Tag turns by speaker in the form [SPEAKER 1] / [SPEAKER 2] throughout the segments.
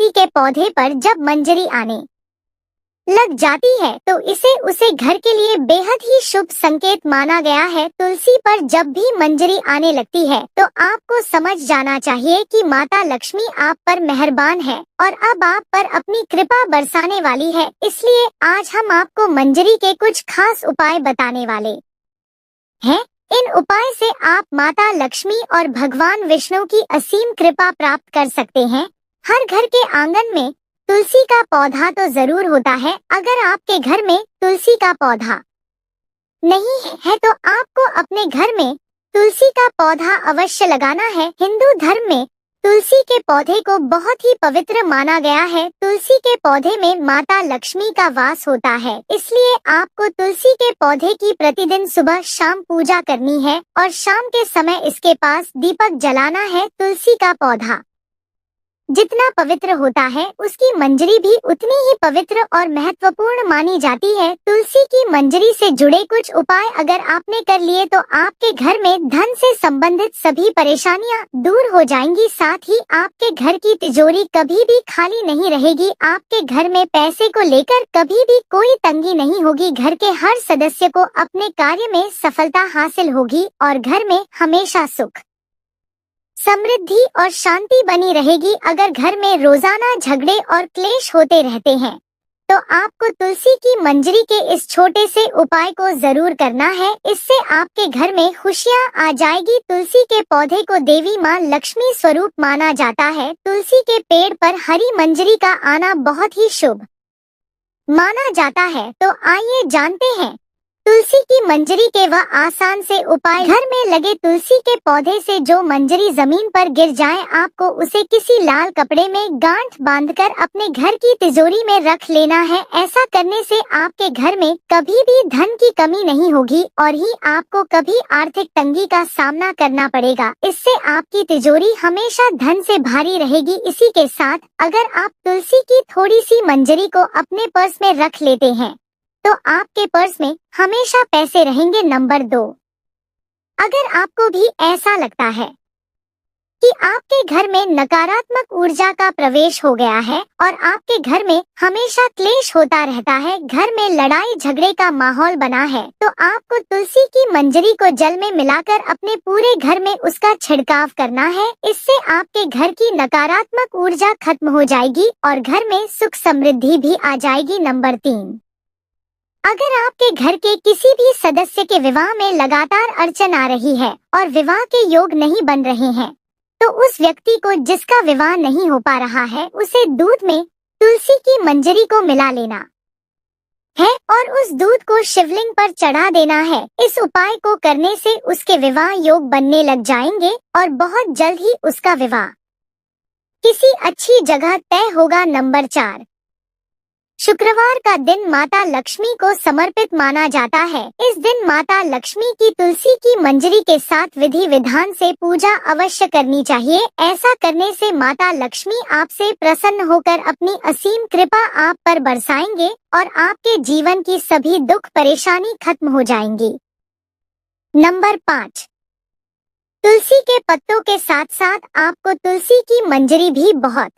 [SPEAKER 1] तुलसी के पौधे पर जब मंजरी आने लग जाती है तो इसे उसे घर के लिए बेहद ही शुभ संकेत माना गया है। तुलसी पर जब भी मंजरी आने लगती है तो आपको समझ जाना चाहिए कि माता लक्ष्मी आप पर मेहरबान है और अब आप पर अपनी कृपा बरसाने वाली है। इसलिए आज हम आपको मंजरी के कुछ खास उपाय बताने वाले हैं। इन उपाय से आप माता लक्ष्मी और भगवान विष्णु की असीम कृपा प्राप्त कर सकते हैं। हर घर के आंगन में तुलसी का पौधा तो जरूर होता है। अगर आपके घर में तुलसी का पौधा नहीं है तो आपको अपने घर में तुलसी का पौधा अवश्य लगाना है। हिंदू धर्म में तुलसी के पौधे को बहुत ही पवित्र माना गया है। तुलसी के पौधे में माता लक्ष्मी का वास होता है, इसलिए आपको तुलसी के पौधे की प्रतिदिन सुबह शाम पूजा करनी है और शाम के समय इसके पास दीपक जलाना है। तुलसी का पौधा जितना पवित्र होता है उसकी मंजरी भी उतनी ही पवित्र और महत्वपूर्ण मानी जाती है। तुलसी की मंजरी से जुड़े कुछ उपाय अगर आपने कर लिए तो आपके घर में धन से संबंधित सभी परेशानियां दूर हो जाएंगी। साथ ही आपके घर की तिजोरी कभी भी खाली नहीं रहेगी। आपके घर में पैसे को लेकर कभी भी कोई तंगी नहीं होगी। घर के हर सदस्य को अपने कार्य में सफलता हासिल होगी और घर में हमेशा सुख, समृद्धि और शांति बनी रहेगी। अगर घर में रोजाना झगड़े और क्लेश होते रहते हैं तो आपको तुलसी की मंजरी के इस छोटे से उपाय को जरूर करना है। इससे आपके घर में खुशियां आ जाएगी। तुलसी के पौधे को देवी मां लक्ष्मी स्वरूप माना जाता है। तुलसी के पेड़ पर हरी मंजरी का आना बहुत ही शुभ माना जाता है। तो आइए जानते हैं तुलसी की मंजरी के वह आसान से उपाय। घर में लगे तुलसी के पौधे से जो मंजरी जमीन पर गिर जाए, आपको उसे किसी लाल कपड़े में गांठ बांधकर अपने घर की तिजोरी में रख लेना है। ऐसा करने से आपके घर में कभी भी धन की कमी नहीं होगी और ही आपको कभी आर्थिक तंगी का सामना करना पड़ेगा। इससे आपकी तिजोरी हमेशा धन से भारी रहेगी। इसी के साथ अगर आप तुलसी की थोड़ी सी मंजरी को अपने पर्स में रख लेते हैं तो आपके पर्स में हमेशा पैसे रहेंगे। नंबर 2, अगर आपको भी ऐसा लगता है कि आपके घर में नकारात्मक ऊर्जा का प्रवेश हो गया है और आपके घर में हमेशा क्लेश होता रहता है, घर में लड़ाई झगड़े का माहौल बना है, तो आपको तुलसी की मंजरी को जल में मिलाकर अपने पूरे घर में उसका छिड़काव करना है। इससे आपके घर की नकारात्मक ऊर्जा खत्म हो जाएगी और घर में सुख समृद्धि भी आ जाएगी। नंबर 3, अगर आपके घर के किसी भी सदस्य के विवाह में लगातार अड़चन आ रही है और विवाह के योग नहीं बन रहे हैं तो उस व्यक्ति को जिसका विवाह नहीं हो पा रहा है उसे दूध में तुलसी की मंजरी को मिला लेना है और उस दूध को शिवलिंग पर चढ़ा देना है। इस उपाय को करने से उसके विवाह योग बनने लग जाएंगे और बहुत जल्द ही उसका विवाह किसी अच्छी जगह तय होगा। नंबर 4, शुक्रवार का दिन माता लक्ष्मी को समर्पित माना जाता है। इस दिन माता लक्ष्मी की तुलसी की मंजरी के साथ विधि विधान से पूजा अवश्य करनी चाहिए। ऐसा करने से माता लक्ष्मी आपसे प्रसन्न होकर अपनी असीम कृपा आप पर बरसाएंगे और आपके जीवन की सभी दुख परेशानी खत्म हो जाएंगी। नंबर 5, तुलसी के पत्तों के साथ साथ आपको तुलसी की मंजरी भी बहुत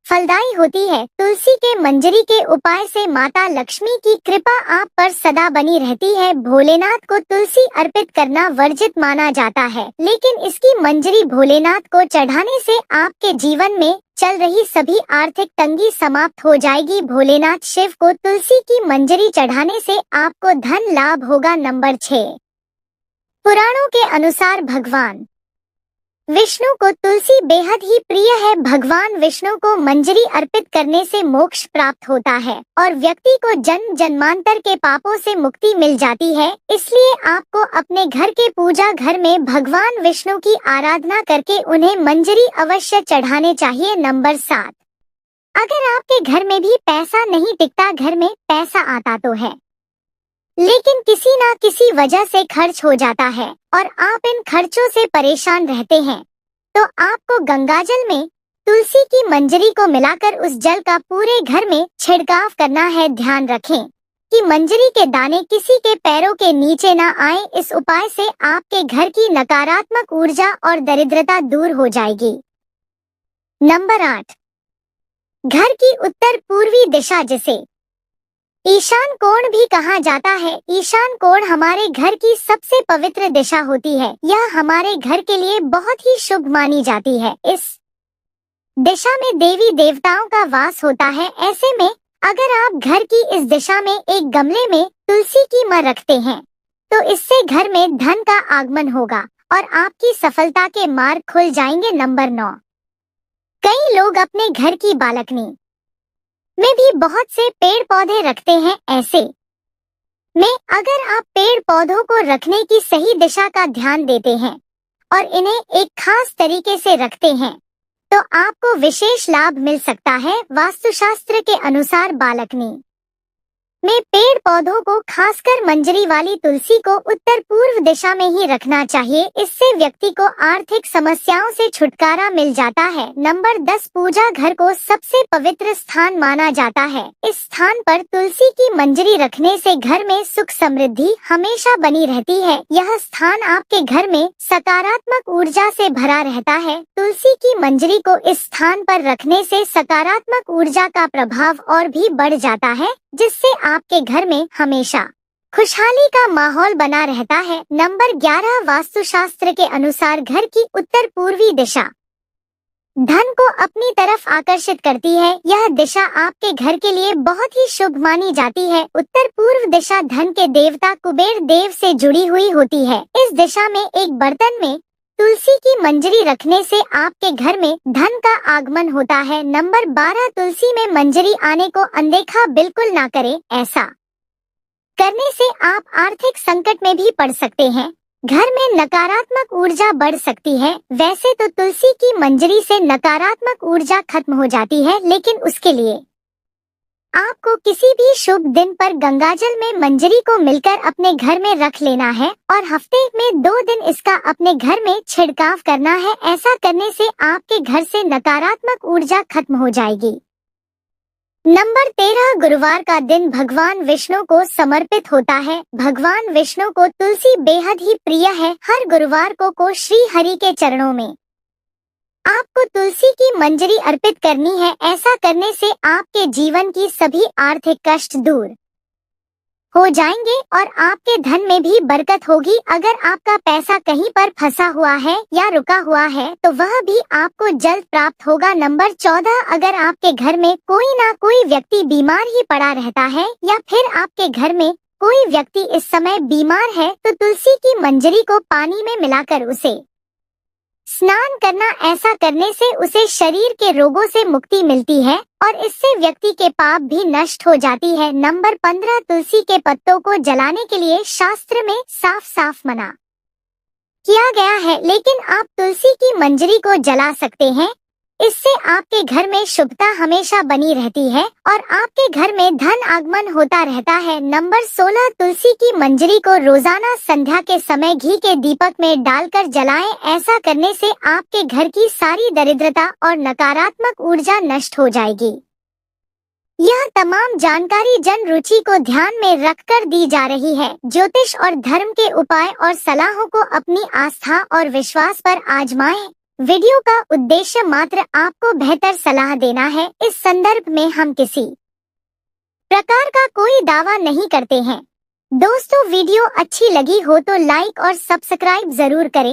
[SPEAKER 1] फलदायी होती है। तुलसी के मंजरी के उपाय से माता लक्ष्मी की कृपा आप पर सदा बनी रहती है। भोलेनाथ को तुलसी अर्पित करना वर्जित माना जाता है, लेकिन इसकी मंजरी भोलेनाथ को चढ़ाने से आपके जीवन में चल रही सभी आर्थिक तंगी समाप्त हो जाएगी। भोलेनाथ शिव को तुलसी की मंजरी चढ़ाने से आपको धन लाभ होगा। नंबर 6, पुराणों के अनुसार भगवान विष्णु को तुलसी बेहद ही प्रिय है। भगवान विष्णु को मंजरी अर्पित करने से मोक्ष प्राप्त होता है और व्यक्ति को जन्म जन्मांतर के पापों से मुक्ति मिल जाती है। इसलिए आपको अपने घर के पूजा घर में भगवान विष्णु की आराधना करके उन्हें मंजरी अवश्य चढ़ाने चाहिए। नंबर 7, अगर आपके घर में भी पैसा नहीं टिकता, घर में पैसा आता तो है लेकिन किसी ना किसी वजह से खर्च हो जाता है और आप इन खर्चों से परेशान रहते हैं, तो आपको गंगाजल में तुलसी की मंजरी को मिलाकर उस जल का पूरे घर में छिड़काव करना है। ध्यान रखें कि मंजरी के दाने किसी के पैरों के नीचे ना आए। इस उपाय से आपके घर की नकारात्मक ऊर्जा और दरिद्रता दूर हो जाएगी। नंबर 8, घर की उत्तर पूर्वी दिशा, जिसे ईशान कोण भी कहा जाता है, ईशान कोण हमारे घर की सबसे पवित्र दिशा होती है। यह हमारे घर के लिए बहुत ही शुभ मानी जाती है। इस दिशा में देवी देवताओं का वास होता है। ऐसे में अगर आप घर की इस दिशा में एक गमले में तुलसी की मां रखते हैं तो इससे घर में धन का आगमन होगा और आपकी सफलता के मार्ग खुल जाएंगे। नंबर 9, कई लोग अपने घर की बालकनी में भी बहुत से पेड़ पौधे रखते हैं। ऐसे में अगर आप पेड़ पौधों को रखने की सही दिशा का ध्यान देते हैं और इन्हें एक खास तरीके से रखते हैं तो आपको विशेष लाभ मिल सकता है। वास्तुशास्त्र के अनुसार बालकनी में पेड़ पौधों को, खासकर मंजरी वाली तुलसी को, उत्तर पूर्व दिशा में ही रखना चाहिए। इससे व्यक्ति को आर्थिक समस्याओं से छुटकारा मिल जाता है। नंबर 10, पूजा घर को सबसे पवित्र स्थान माना जाता है। इस स्थान पर तुलसी की मंजरी रखने से घर में सुख समृद्धि हमेशा बनी रहती है। यह स्थान आपके घर में सकारात्मक ऊर्जा से भरा रहता है। तुलसी की मंजरी को इस स्थान पर रखने से सकारात्मक ऊर्जा का प्रभाव और भी बढ़ जाता है, जिससे आपके घर में हमेशा खुशहाली का माहौल बना रहता है। नंबर 11, वास्तुशास्त्र के अनुसार घर की उत्तर पूर्वी दिशा धन को अपनी तरफ आकर्षित करती है। यह दिशा आपके घर के लिए बहुत ही शुभ मानी जाती है। उत्तर पूर्व दिशा धन के देवता कुबेर देव से जुड़ी हुई होती है। इस दिशा में एक बर्तन में तुलसी की मंजरी रखने से आपके घर में धन का आगमन होता है। नंबर 12, तुलसी में मंजरी आने को अनदेखा बिल्कुल ना करें। ऐसा करने से आप आर्थिक संकट में भी पड़ सकते हैं। घर में नकारात्मक ऊर्जा बढ़ सकती है। वैसे तो तुलसी की मंजरी से नकारात्मक ऊर्जा खत्म हो जाती है, लेकिन उसके लिए आपको किसी भी शुभ दिन पर गंगाजल में मंजरी को मिलकर अपने घर में रख लेना है और हफ्ते में 2 दिन इसका अपने घर में छिड़काव करना है। ऐसा करने से आपके घर से नकारात्मक ऊर्जा खत्म हो जाएगी। नंबर 13, गुरुवार का दिन भगवान विष्णु को समर्पित होता है। भगवान विष्णु को तुलसी बेहद ही प्रिय है। हर गुरुवार को श्री हरि के चरणों में आपको तुलसी की मंजरी अर्पित करनी है। ऐसा करने से आपके जीवन की सभी आर्थिक कष्ट दूर हो जाएंगे और आपके धन में भी बरकत होगी। अगर आपका पैसा कहीं पर फंसा हुआ है या रुका हुआ है तो वह भी आपको जल्द प्राप्त होगा। नंबर 14, अगर आपके घर में कोई ना कोई व्यक्ति बीमार ही पड़ा रहता है या फिर आपके घर में कोई व्यक्ति इस समय बीमार है तो तुलसी की मंजरी को पानी में मिलाकर उसे स्नान करना। ऐसा करने से उसे शरीर के रोगों से मुक्ति मिलती है और इससे व्यक्ति के पाप भी नष्ट हो जाती है। नंबर 15, तुलसी के पत्तों को जलाने के लिए शास्त्र में साफ साफ मना किया गया है, लेकिन आप तुलसी की मंजरी को जला सकते हैं। इससे आपके घर में शुभता हमेशा बनी रहती है और आपके घर में धन आगमन होता रहता है। नंबर 16, तुलसी की मंजरी को रोजाना संध्या के समय घी के दीपक में डालकर जलाएं। ऐसा करने से आपके घर की सारी दरिद्रता और नकारात्मक ऊर्जा नष्ट हो जाएगी। यह तमाम जानकारी जन रुचि को ध्यान में रखकर दी जा रही है। ज्योतिष और धर्म के उपाय और सलाहों को अपनी आस्था और विश्वास पर आजमाएं। वीडियो का उद्देश्य मात्र आपको बेहतर सलाह देना है। इस संदर्भ में हम किसी प्रकार का कोई दावा नहीं करते हैं। दोस्तों, वीडियो अच्छी लगी हो तो लाइक और सब्सक्राइब जरूर करें।